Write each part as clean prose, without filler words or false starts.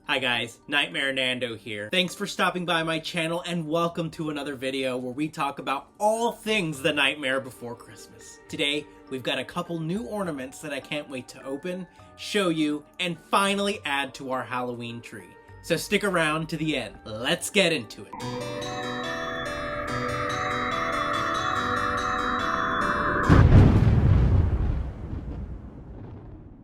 Hi guys, NightmareNando here. Thanks for stopping by my channel and welcome to another video where we talk about all things The Nightmare Before Christmas. Today, we've got a couple new ornaments that I can't wait to open, show you, and finally add to our Halloween tree. So stick around to the end. Let's get into it.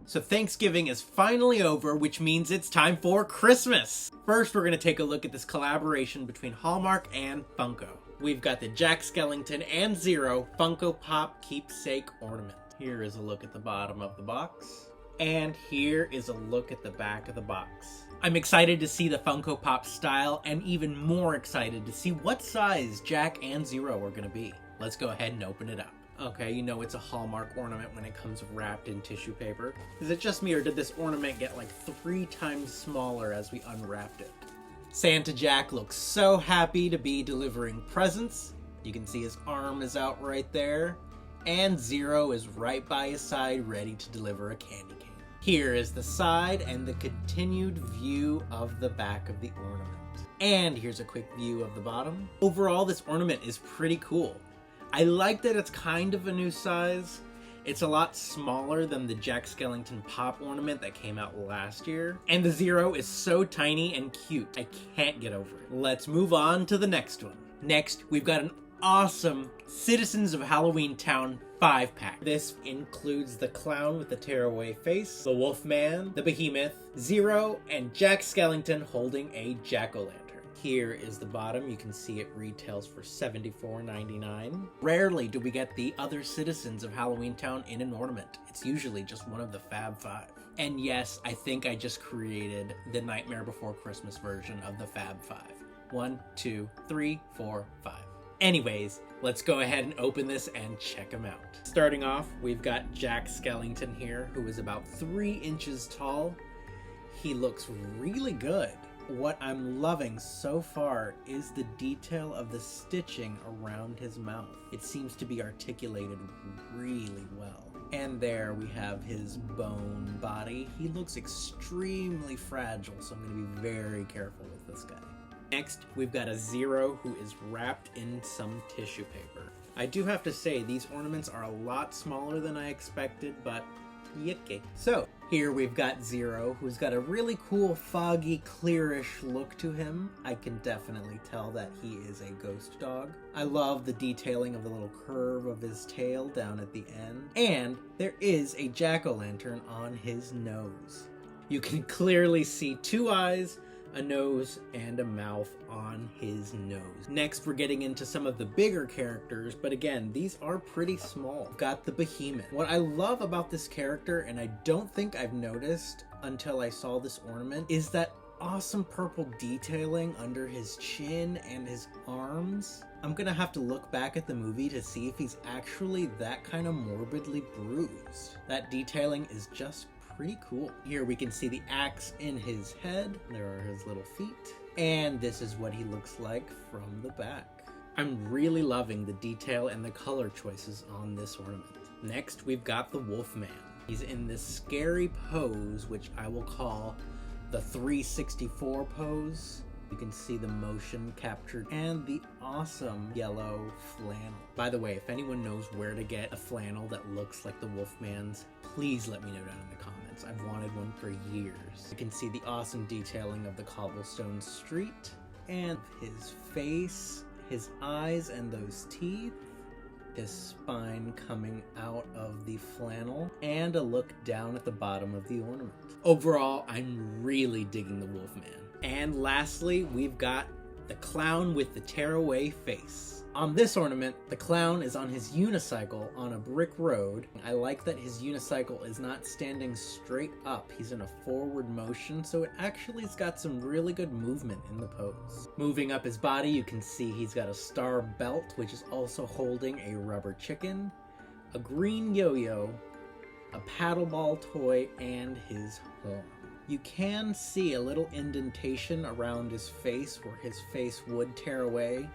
So Thanksgiving is finally over, which means it's time for Christmas! First, we're going to take a look at this collaboration between Hallmark and Funko. We've got the Jack Skellington and Zero Funko Pop Keepsake Ornament. Here is a look at the bottom of the box. And here is a look at the back of the box. I'm excited to see the Funko Pop style and even more excited to see what size Jack and Zero are going to be. Let's go ahead and open it up. Okay, you know it's a Hallmark ornament when it comes wrapped in tissue paper. Is it just me or did this ornament get like 3 times smaller as we unwrapped it? Santa Jack looks so happy to be delivering presents. You can see his arm is out right there. And Zero is right by his side ready to deliver a candy cane. Here is the side and the continued view of the back of the ornament. And here's a quick view of the bottom. Overall, this ornament is pretty cool. I like that it's kind of a new size. It's a lot smaller than the Jack Skellington Pop ornament that came out last year. And the Zero is so tiny and cute. I can't get over it. Let's move on to the next one. Next, we've got an awesome Citizens of Halloween Town 5-pack. This includes the clown with the tearaway face, the Wolfman, the Behemoth, Zero, and Jack Skellington holding a jack-o'-lantern. Here is the bottom. You can see it retails for $74.99. Rarely do we get the other Citizens of Halloween Town in an ornament. It's usually just one of the Fab 5. And yes, I think I just created the Nightmare Before Christmas version of the Fab 5. 1, 2, 3, 4, 5. Anyways, let's go ahead and open this and check them out. Starting off, we've got Jack Skellington here, who is about 3 inches tall. He looks really good. What I'm loving so far is the detail of the stitching around his mouth. It seems to be articulated really well. And there we have his bone body. He looks extremely fragile, so I'm going to be very careful with this guy. Next, we've got a Zero who is wrapped in some tissue paper. I do have to say, these ornaments are a lot smaller than I expected, but yicky. So, here we've got Zero, who's got a really cool, foggy, clearish look to him. I can definitely tell that he is a ghost dog. I love the detailing of the little curve of his tail down at the end. And there is a jack-o'-lantern on his nose. You can clearly see 2 eyes, a nose, and a mouth on his nose. Next, we're getting into some of the bigger characters, but again, these are pretty small. We've got the Behemoth. What I love about this character, and I don't think I've noticed until I saw this ornament, is that awesome purple detailing under his chin and his arms. I'm gonna have to look back at the movie to see if he's actually that kind of morbidly bruised. That detailing is just pretty cool. Here we can see the axe in his head. There are his little feet. And this is what he looks like from the back. I'm really loving the detail and the color choices on this ornament. Next, we've got the Wolfman. He's in this scary pose, which I will call the 364 pose. You can see the motion captured and the awesome yellow flannel. By the way, if anyone knows where to get a flannel that looks like the Wolfman's, please let me know down in the comments. I've wanted one for years. You can see the awesome detailing of the cobblestone street and his face, his eyes and those teeth, his spine coming out of the flannel, and a look down at the bottom of the ornament. Overall, I'm really digging the Wolfman. And lastly, we've got the clown with the tearaway face. On this ornament, the clown is on his unicycle on a brick road. I like that his unicycle is not standing straight up. He's in a forward motion, so it actually has got some really good movement in the pose. Moving up his body, you can see he's got a star belt, which is also holding a rubber chicken, a green yo-yo, a paddleball toy, and his horn. You can see a little indentation around his face where his face would tear away,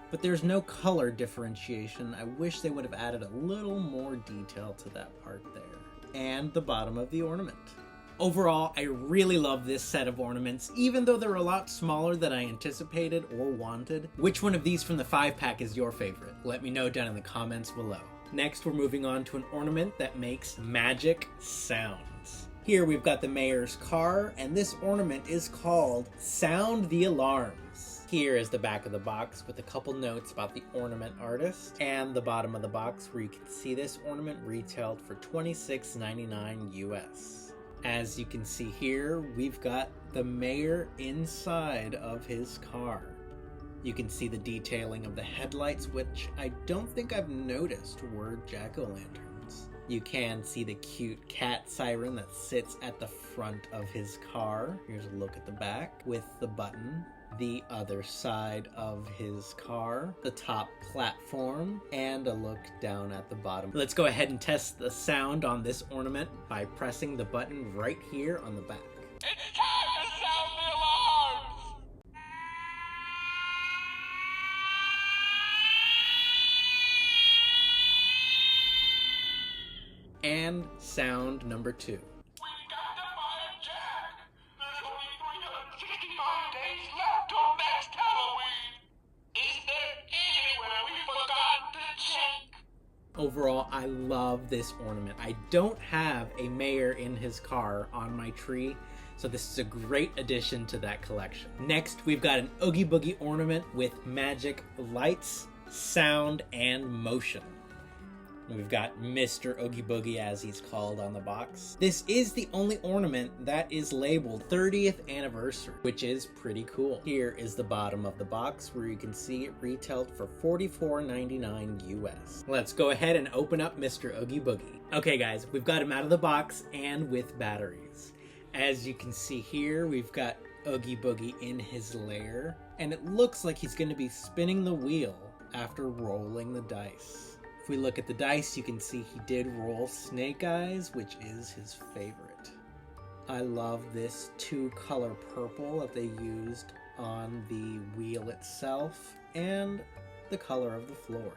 but there's no color differentiation. I wish they would have added a little more detail to that part there. And the bottom of the ornament. Overall, I really love this set of ornaments, even though they're a lot smaller than I anticipated or wanted. Which one of these from the 5-pack is your favorite? Let me know down in the comments below. Next, we're moving on to an ornament that makes magic sounds. Here we've got the mayor's car, and this ornament is called Sound the Alarms. Here is the back of the box with a couple notes about the ornament artist, and the bottom of the box where you can see this ornament retailed for $26.99 US. As you can see here, we've got the mayor inside of his car. You can see the detailing of the headlights, which I don't think I've noticed were jack-o'-lanterns. You can see the cute cat siren that sits at the front of his car. Here's a look at the back with the button. The other side of his car, the top platform, and a look down at the bottom. Let's go ahead and test the sound on this ornament by pressing the button right here on the back. It's time to sound the alarms! And sound number 2. We got to find Jack! There's only 365 days left till next Halloween! Is there anywhere we've forgotten to check? Overall, I love this ornament. I don't have a mayor in his car on my tree, so this is a great addition to that collection. Next, we've got an Oogie Boogie ornament with magic lights, sound, and motion. We've got Mr. Oogie Boogie, as he's called on the box. This is the only ornament that is labeled 30th anniversary, which is pretty cool. Here is the bottom of the box where you can see it retailed for $44.99 US. Let's go ahead and open up Mr. Oogie Boogie. Okay guys, we've got him out of the box and with batteries. As you can see here, we've got Oogie Boogie in his lair, and it looks like he's going to be spinning the wheel after rolling the dice. If we look at the dice, you can see he did roll Snake Eyes, which is his favorite. I love this 2-color purple that they used on the wheel itself and the color of the floor.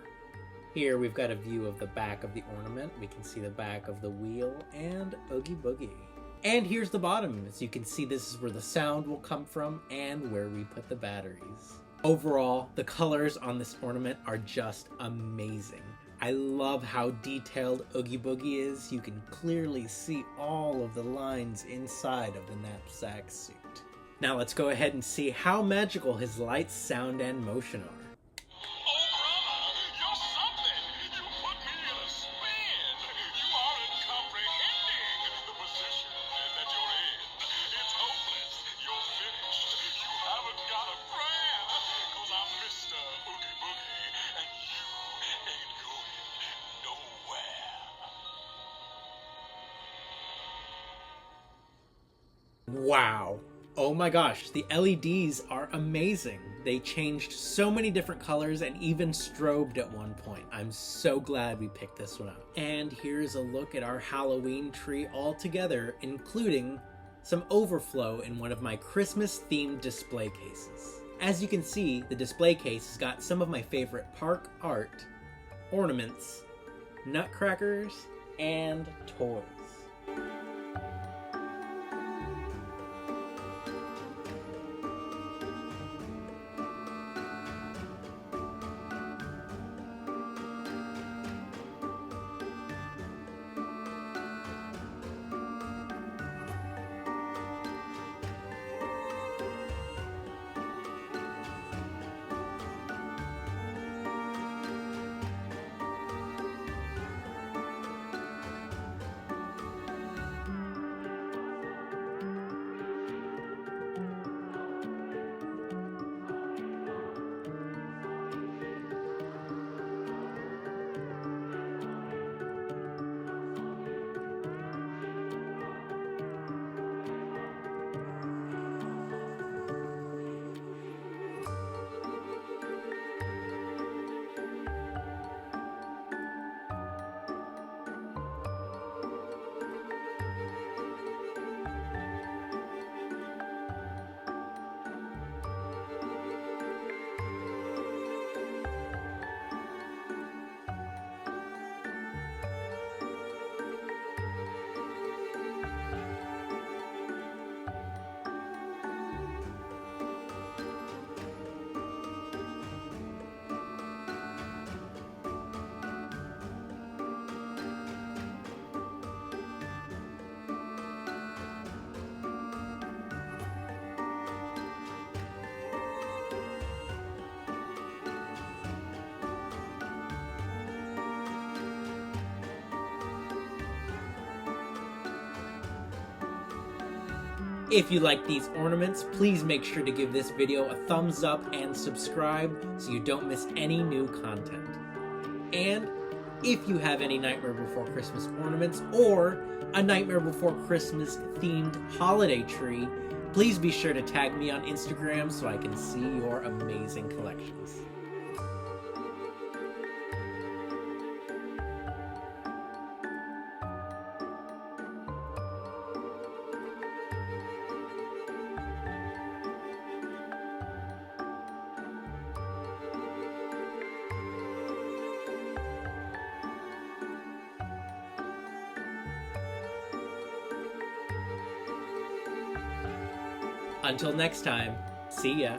Here we've got a view of the back of the ornament. We can see the back of the wheel and Oogie Boogie. And here's the bottom. As you can see, this is where the sound will come from and where we put the batteries. Overall, the colors on this ornament are just amazing. I love how detailed Oogie Boogie is. You can clearly see all of the lines inside of the knapsack suit. Now let's go ahead and see how magical his lights, sound, and motion are. Oh, brother, you're something! You put me in a spin! You aren't comprehending the position that you're in. It's hopeless. You're finished. You haven't got a prayer, 'cause I'm Mr. Oogie Boogie, and you ain't going nowhere. Wow. Oh my gosh, the LEDs are amazing. They changed so many different colors and even strobed at one point. I'm so glad we picked this one up. And here's a look at our Halloween tree all together, including some overflow in one of my Christmas-themed display cases. As you can see, the display case has got some of my favorite park art, ornaments, nutcrackers, and toys. If you like these ornaments, please make sure to give this video a thumbs up and subscribe so you don't miss any new content. And if you have any Nightmare Before Christmas ornaments or a Nightmare Before Christmas themed holiday tree, please be sure to tag me on Instagram so I can see your amazing collections. Until next time, see ya.